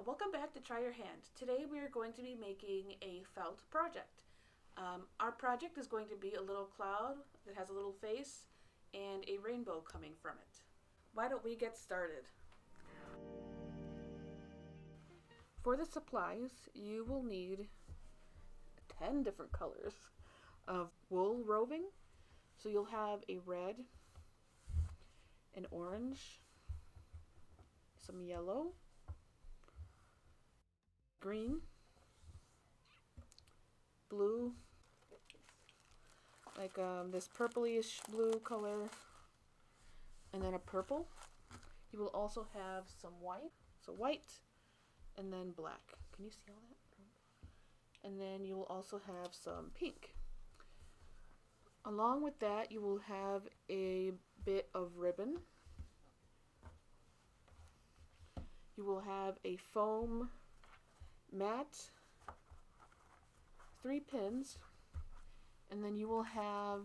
Welcome back to Try Your Hand. Today we are going to be making a felt project. Our project is going to be a little cloud that has a little face and a rainbow coming from it. Why don't we get started? For the supplies, you will need 10 different colors of wool roving. So you'll have a red, an orange, some yellow, green, blue, like this purplish blue color, and then a purple. You will also have some white, so white, and then black. Can you see all that? And then you will also have some pink. Along with that, you will have a bit of ribbon. You will have a foam mat, 3 pins, and then you will have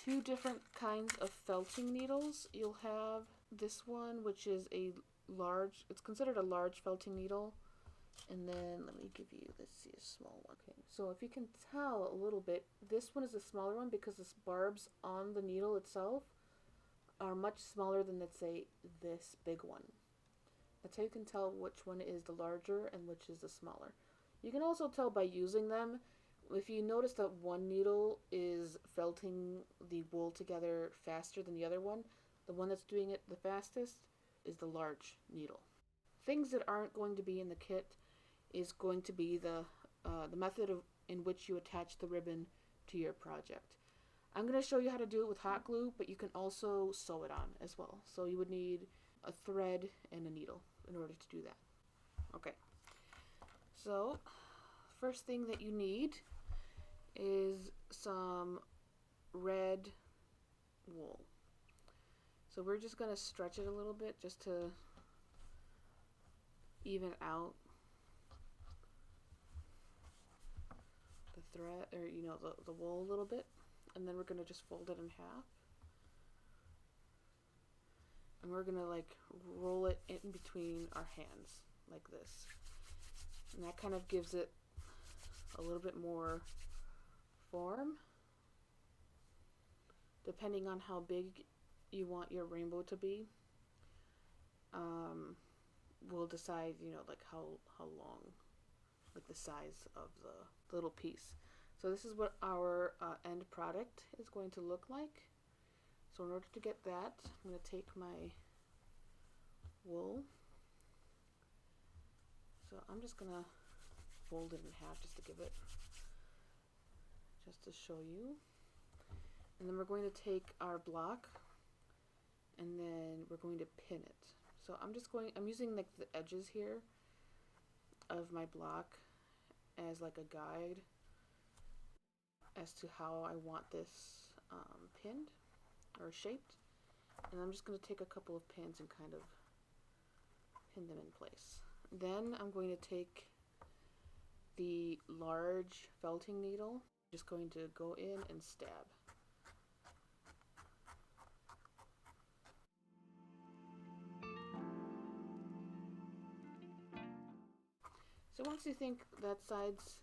2 different kinds of felting needles. You'll have this one, which is it's considered a large felting needle. And then let me give you a small one. Okay, so if you can tell a little bit, this one is the smaller one because the barbs on the needle itself are much smaller than, let's say, this big one. That's how you can tell which one is the larger and which is the smaller. You can also tell by using them. If you notice that one needle is felting the wool together faster than the other one, the one that's doing it the fastest is the large needle. Things that aren't going to be in the kit is going to be the method in which you attach the ribbon to your project. I'm going to show you how to do it with hot glue, but you can also sew it on as well. So you would need a thread and a needle in order to do that. Okay, so first thing that you need is some red wool. So we're just going to stretch it a little bit just to even out the thread, or the wool a little bit, and then we're going to just fold it in half, and we're going to roll it in between our hands like this, and that kind of gives it a little bit more form. Depending on how big you want your rainbow to be, we'll decide how long, the size of the little piece. So this is what our end product is going to look like. So in order to get that, I'm going to take my wool. So I'm just going to fold it in half just to show you. And then we're going to take our block and then we're going to pin it. So I'm using the edges here of my block as a guide as to how I want this pinned or shaped. And I'm just going to take a couple of pins and kind of pin them in place. Then I'm going to take the large felting needle, just going to go in and stab. So once you think that side's,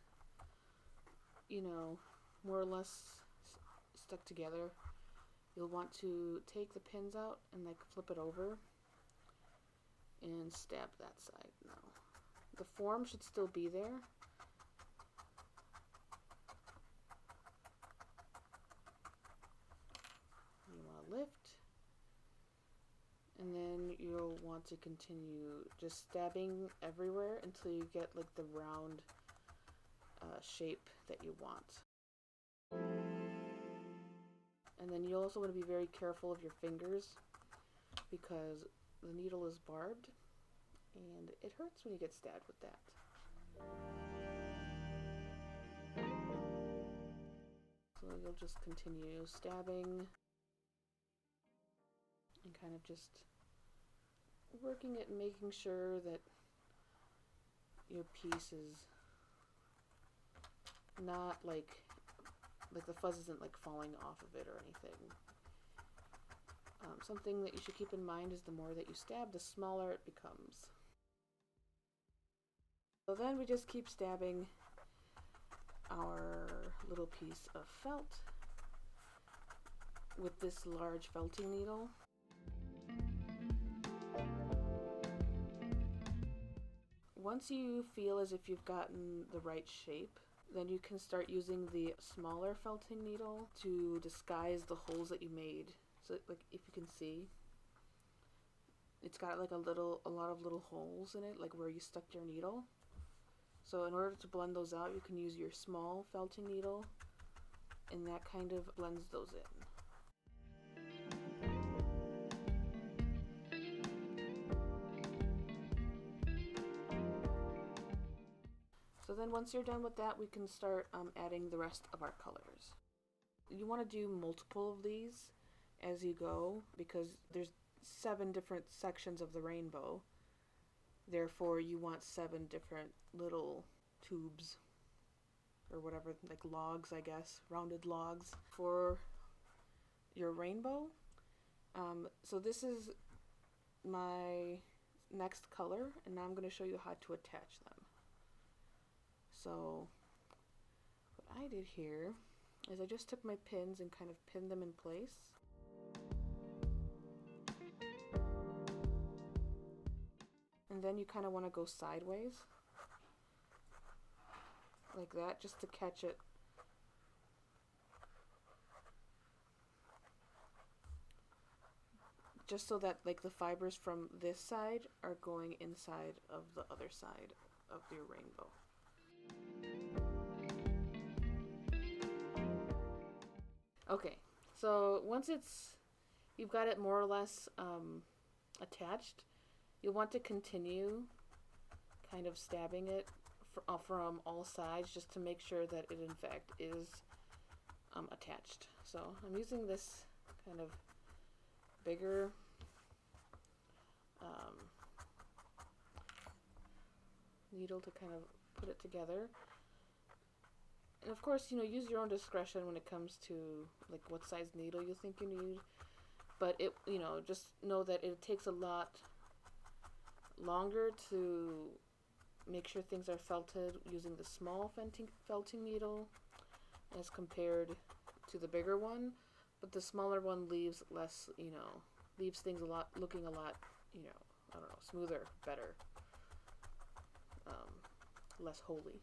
more or less stuck together, you'll want to take the pins out and flip it over and stab that side now. The form should still be there. You want to lift, and then you'll want to continue just stabbing everywhere until you get the round shape that you want. And then you also want to be very careful of your fingers because the needle is barbed and it hurts when you get stabbed with that. So you'll just continue stabbing and kind of just working it and making sure that your piece is not the fuzz isn't falling off of it or anything. Something that you should keep in mind is the more that you stab, the smaller it becomes. So then we just keep stabbing our little piece of felt with this large felting needle. Once you feel as if you've gotten the right shape, then you can start using the smaller felting needle to disguise the holes that you made. So like if you can see, it's got like a lot of little holes in it, like where you stuck your needle. So in order to blend those out, you can use your small felting needle, and that kind of blends those in. So then once you're done with that, we can start adding the rest of our colors. You want to do multiple of these as you go because there's 7 different sections of the rainbow. Therefore, you want 7 different little tubes or whatever, like logs, I guess, rounded logs for your rainbow. So this is my next color, and now I'm going to show you how to attach them. So what I did here is I just took my pins and kind of pinned them in place. And then you kind of want to go sideways like that just to catch it. Just so that like the fibers from this side are going inside of the other side of your rainbow. Okay, so once you've got it more or less attached, you'll want to continue kind of stabbing it from all sides just to make sure that it in fact is attached. So I'm using this kind of bigger needle to kind of put it together. And of course, use your own discretion when it comes to like what size needle you think you need. But it, just know that it takes a lot longer to make sure things are felted using the small felting needle as compared to the bigger one. But the smaller one leaves less, leaves things looking a lot, I don't know, smoother, better, less holy.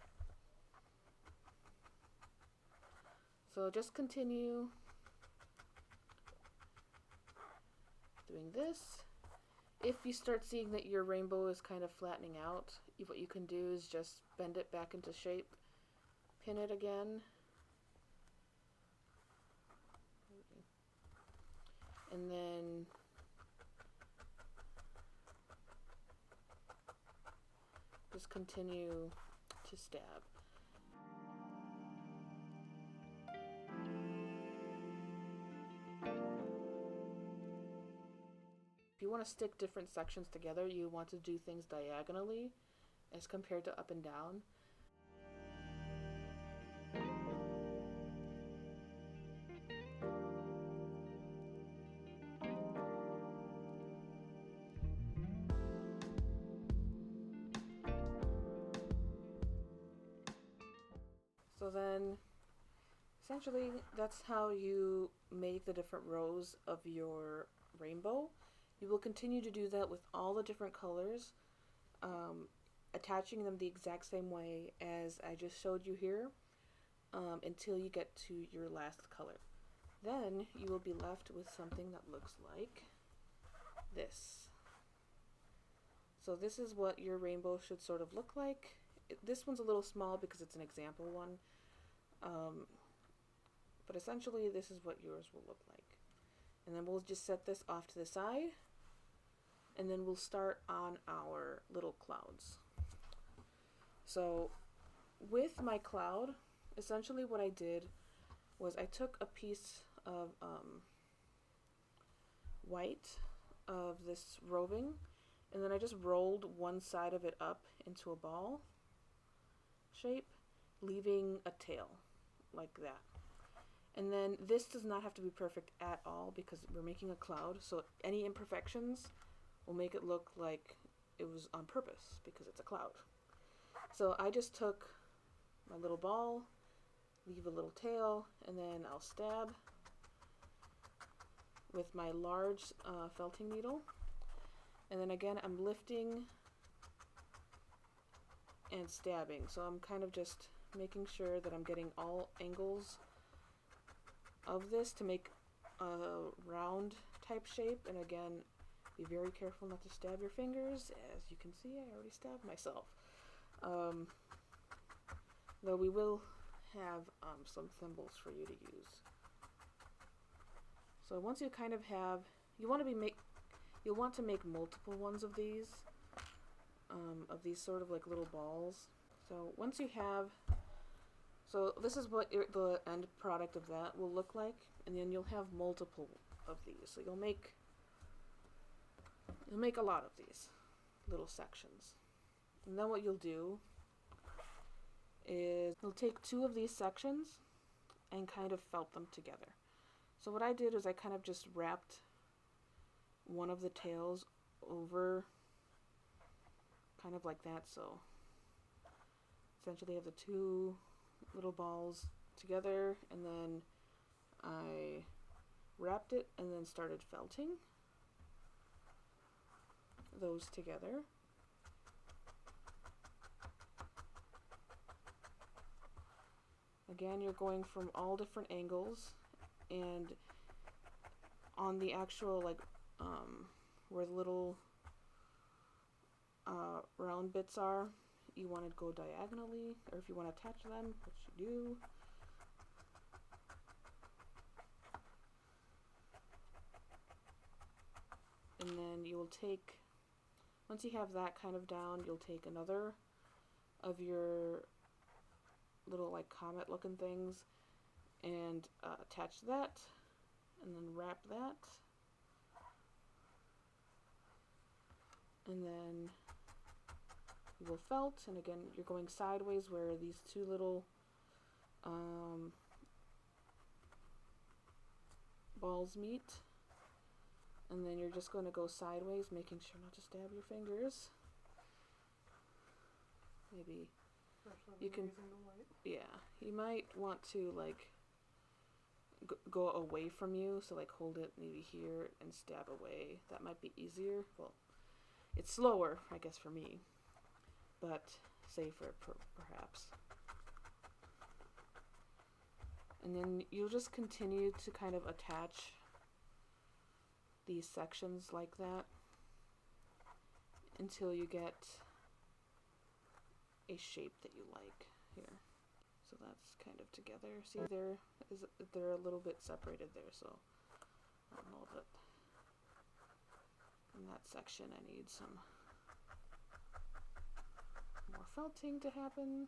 So just continue doing this. If you start seeing that your rainbow is kind of flattening out, what you can do is just bend it back into shape, pin it again, and then just continue to stab. If you want to stick different sections together, you want to do things diagonally as compared to up and down. So then, essentially, that's how you make the different rows of your rainbow. You will continue to do that with all the different colors, attaching them the exact same way as I just showed you here, until you get to your last color. Then you will be left with something that looks like this. So this is what your rainbow should sort of look like. This one's a little small because it's an example one, but essentially this is what yours will look like. And then we'll just set this off to the side, and then we'll start on our little clouds. So with my cloud, essentially what I did was I took a piece of white of this roving, and then I just rolled one side of it up into a ball shape, leaving a tail like that. And then this does not have to be perfect at all because we're making a cloud, so any imperfections will make it look like it was on purpose because it's a cloud. So I just took my little ball, leave a little tail, and then I'll stab with my large felting needle. And then again, I'm lifting and stabbing. So I'm kind of just making sure that I'm getting all angles of this to make a round type shape. And again, be very careful not to stab your fingers. As you can see, I already stabbed myself. Though we will have some thimbles for you to use. So once you kind of have, you'll want to make multiple ones of these sort of like little balls. So once you have, so this is what the end product of that will look like, and then you'll have multiple of these. So you'll make a lot of these little sections. And then what you'll do is you'll take two of these sections and kind of felt them together. So what I did is I kind of just wrapped one of the tails over kind of like that. So essentially I have the two little balls together, and then I wrapped it and then started felting those together. Again, you're going from all different angles, and on the actual where the little round bits are, you want to go diagonally, or if you want to attach them, which you do. And then you will take, once you have that kind of down, you'll take another of your little like comet looking things and attach that, and then wrap that, and then you will felt, and again you're going sideways where these two little balls meet, and then you're just going to go sideways, making sure not to stab your fingers. Maybe you can, yeah, you might want to like go away from you, so like hold it maybe here and stab away. That might be easier. Well, it's slower, I guess, for me, but safer perhaps. And then you'll just continue to kind of attach these sections like that until you get a shape that you like here. So that's kind of together. See, they're a little bit separated there, so I don't know that in that section I need some more felting to happen.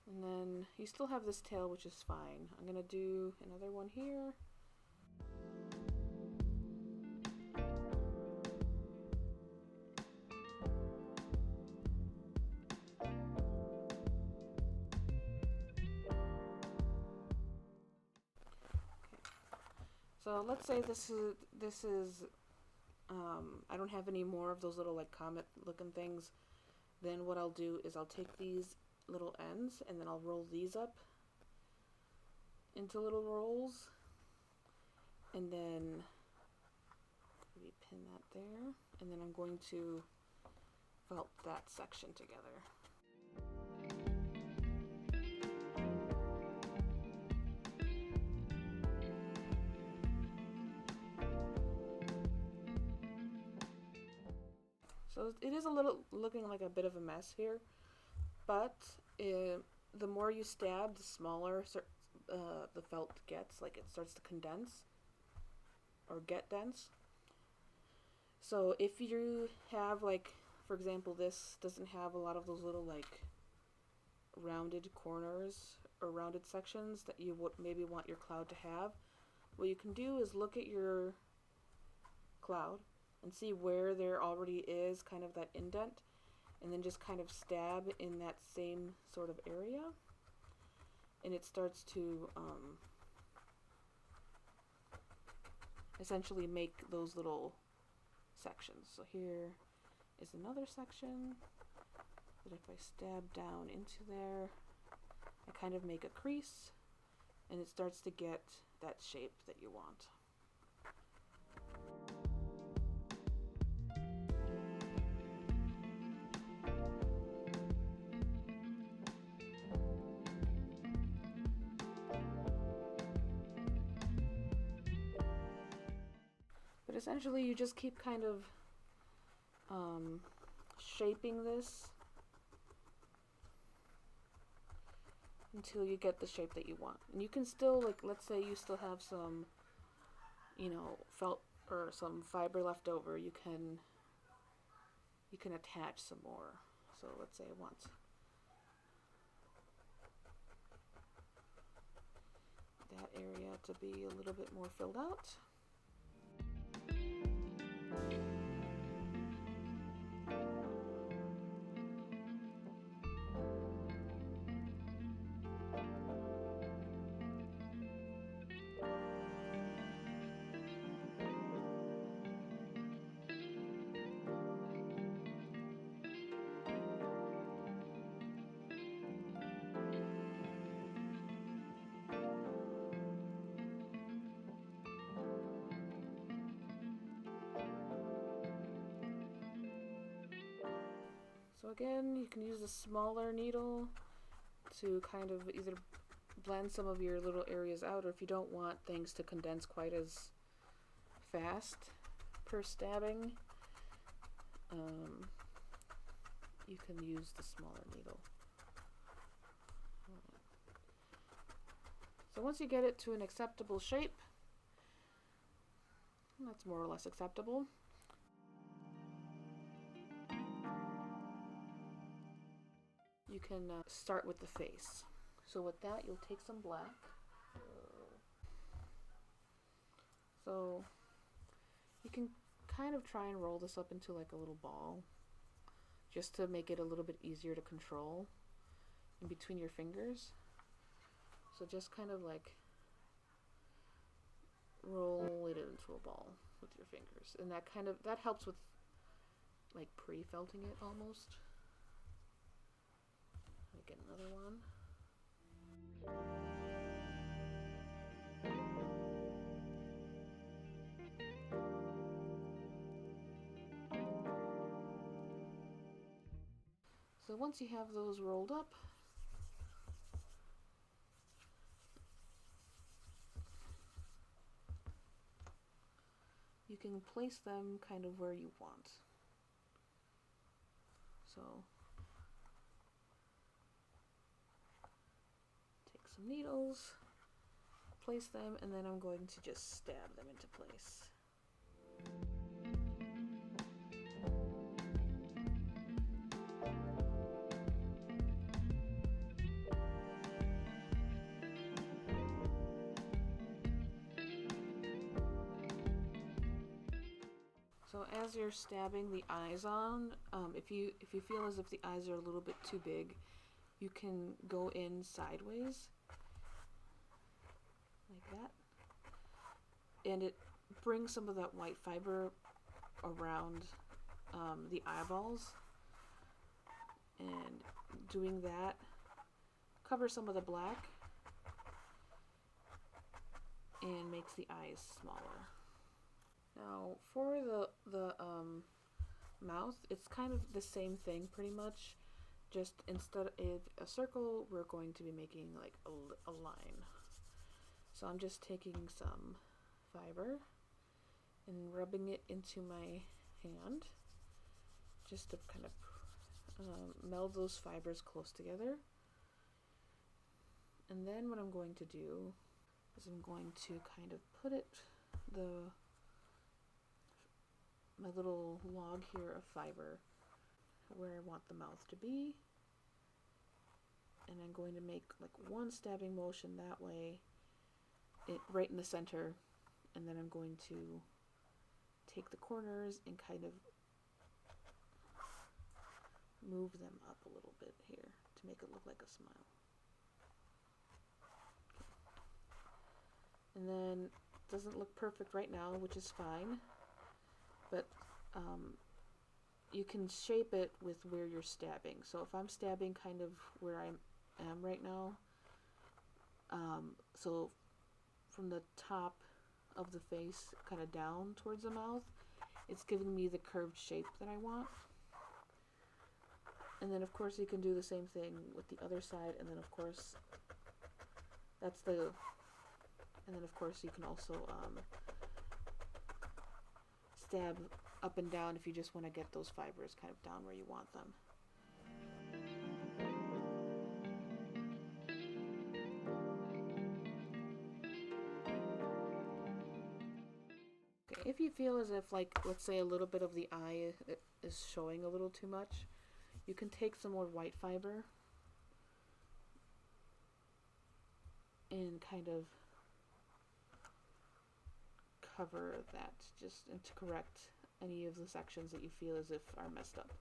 And then you still have this tail, which is fine. I'm gonna do another one here. So let's say this is I don't have any more of those little like comet looking things. Then what I'll do is I'll take these little ends and then I'll roll these up into little rolls, and then maybe pin that there, and then I'm going to felt that section together. So it is a little looking like a bit of a mess here, but the more you stab, the smaller the felt gets. Like it starts to condense or get dense. So if you have, like, for example, this doesn't have a lot of those little like rounded corners or rounded sections that you would maybe want your cloud to have, what you can do is look at your cloud and see where there already is kind of that indent, and then just kind of stab in that same sort of area, and it starts to essentially make those little sections. So here is another section that if I stab down into there, I kind of make a crease and it starts to get that shape that you want. But essentially you just keep kind of shaping this until you get the shape that you want. And you can still, like, let's say you still have some, you know, felt or some fiber left over, you can attach some more. So let's say I want that area to be a little bit more filled out. So again, you can use a smaller needle to kind of either blend some of your little areas out, or if you don't want things to condense quite as fast per stabbing, you can use the smaller needle. So once you get it to an acceptable shape, that's more or less acceptable, you can start with the face. So with that, you'll take some black. So you can kind of try and roll this up into like a little ball, just to make it a little bit easier to control in between your fingers. So just kind of like roll it into a ball with your fingers, and that helps with like pre-felting it almost. Get another one. So once you have those rolled up, you can place them kind of where you want. So take some needles, place them, and then I'm going to just stab them into place. So as you're stabbing the eyes on, if you feel as if the eyes are a little bit too big, you can go in sideways like that, and it brings some of that white fiber around the eyeballs, and doing that covers some of the black and makes the eyes smaller. Now for the mouth, it's kind of the same thing pretty much, just instead of a circle, we're going to be making like a line. So I'm just taking some fiber and rubbing it into my hand just to kind of meld those fibers close together. And then what I'm going to do is I'm going to kind of put my little log here of fiber where I want the mouth to be, and I'm going to make like one stabbing motion that way, right in the center, and then I'm going to take the corners and kind of move them up a little bit here to make it look like a smile. And then it doesn't look perfect right now, which is fine, but you can shape it with where you're stabbing. So if I'm stabbing kind of where I am right now, so from the top of the face kind of down towards the mouth, it's giving me the curved shape that I want. And then of course you can do the same thing with the other side, and then of course you can also stab up and down if you just want to get those fibers kind of down where you want them. Okay, if you feel as if, like, let's say a little bit of the eye is showing a little too much, you can take some more white fiber and kind of cover that, just and to correct any of the sections that you feel as if are messed up.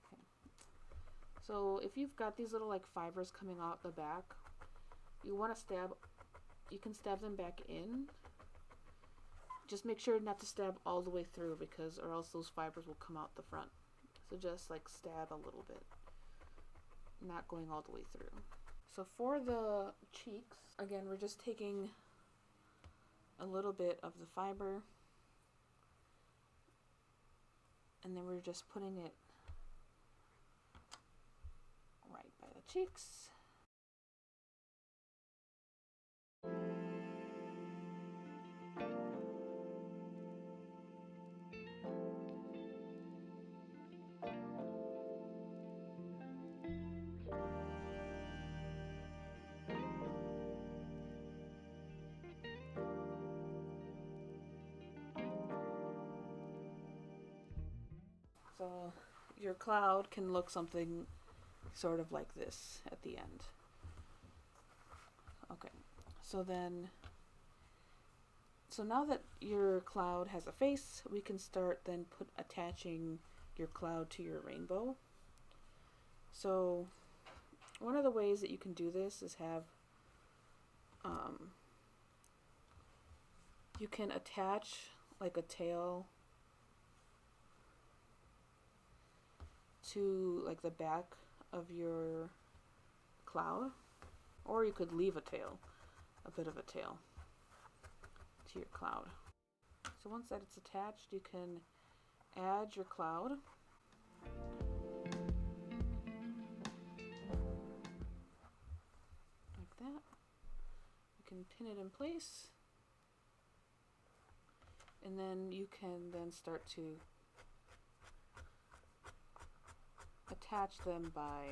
Okay. So if you've got these little like fibers coming out the back, you can stab them back in. Just make sure not to stab all the way through, because or else those fibers will come out the front. So just like stab a little bit, not going all the way through. So for the cheeks, again, we're just taking a little bit of the fiber and then we're just putting it right by the cheeks. So your cloud can look something sort of like this at the end. Okay, so now that your cloud has a face, we can start then attaching your cloud to your rainbow. So one of the ways that you can do this is have you can attach like a tail to like the back of your cloud, or you could leave a bit of a tail to your cloud. So once that it's attached, you can add your cloud. Like that. You can pin it in place. And then you can then start to attach them by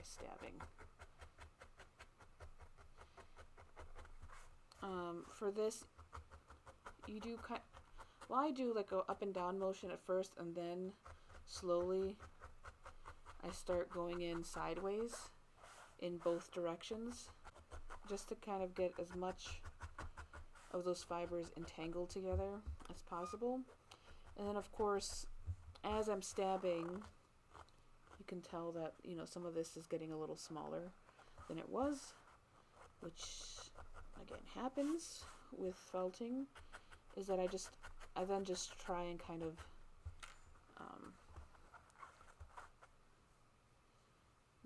stabbing. For this, you do I do like a up and down motion at first, and then slowly I start going in sideways in both directions, just to kind of get as much of those fibers entangled together as possible. And then of course, as I'm stabbing, you can tell that, some of this is getting a little smaller than it was, which again happens with felting, is that I then just try and kind of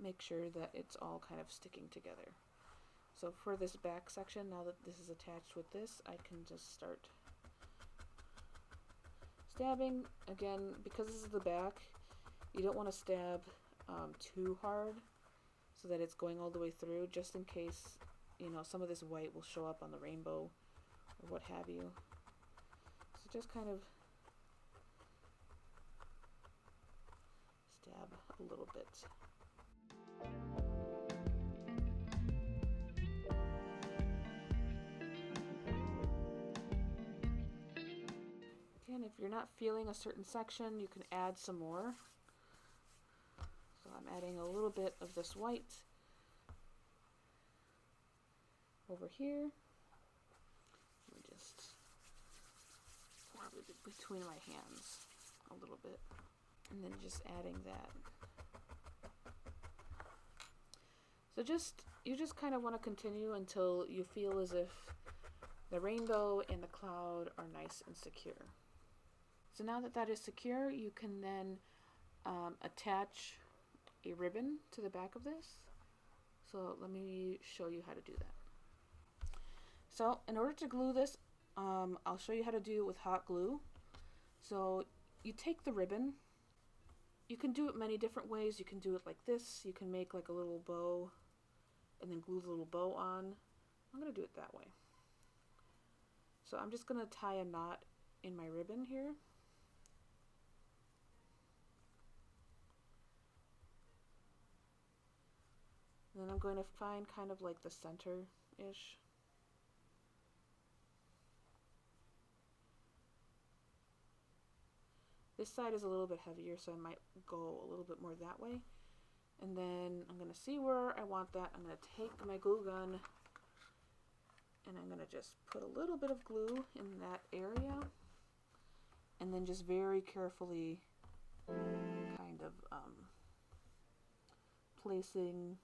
make sure that it's all kind of sticking together. So for this back section, now that this is attached with this, I can just start stabbing. Again, because this is the back, you don't want to stab too hard so that it's going all the way through, just in case, some of this white will show up on the rainbow or what have you. So just kind of stab a little bit. Again, if you're not feeling a certain section, you can add some more. So I'm adding a little bit of this white over here. Just rub it between my hands a little bit, and then just adding that. So you just kind of want to continue until you feel as if the rainbow and the cloud are nice and secure. So now that that is secure, you can then attach a ribbon to the back of this. So let me show you how to do that. So in order to glue this, I'll show you how to do it with hot glue. So you take the ribbon. You can do it many different ways. You can do it like this. You can make like a little bow and then glue the little bow on. I'm going to do it that way. So I'm just going to tie a knot in my ribbon here. And then I'm going to find kind of like the center-ish. This side is a little bit heavier, so I might go a little bit more that way. And then I'm going to see where I want that. I'm going to take my glue gun and I'm going to just put a little bit of glue in that area. And then just very carefully kind of placing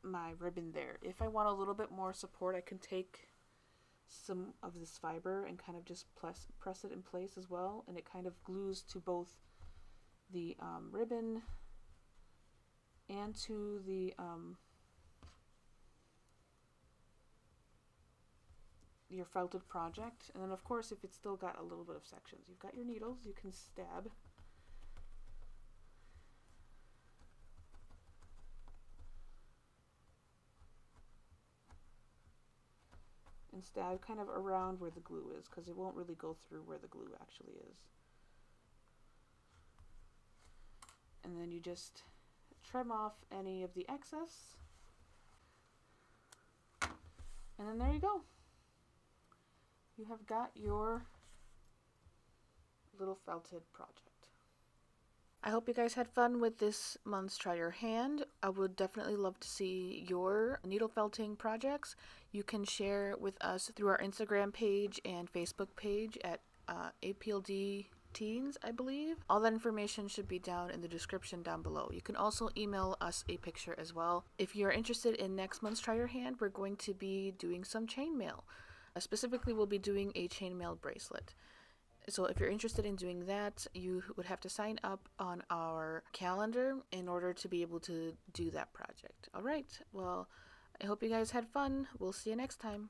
my ribbon there. If I want a little bit more support, I can take some of this fiber and kind of just press it in place as well, and it kind of glues to both the ribbon and to the your felted project. And then of course, if it's still got a little bit of sections, you've got your needles, you can stab. And stab kind of around where the glue is, because it won't really go through where the glue actually is. And then you just trim off any of the excess. And then there you go. You have got your little felted project. I hope you guys had fun with this month's Try Your Hand. I would definitely love to see your needle felting projects. You can share with us through our Instagram page and Facebook page at APLD Teens, I believe. All that information should be down in the description down below. You can also email us a picture as well. If you're interested in next month's Try Your Hand, we're going to be doing some chainmail. Specifically, we'll be doing a chainmail bracelet. So if you're interested in doing that, you would have to sign up on our calendar in order to be able to do that project. All right. Well, I hope you guys had fun. We'll see you next time.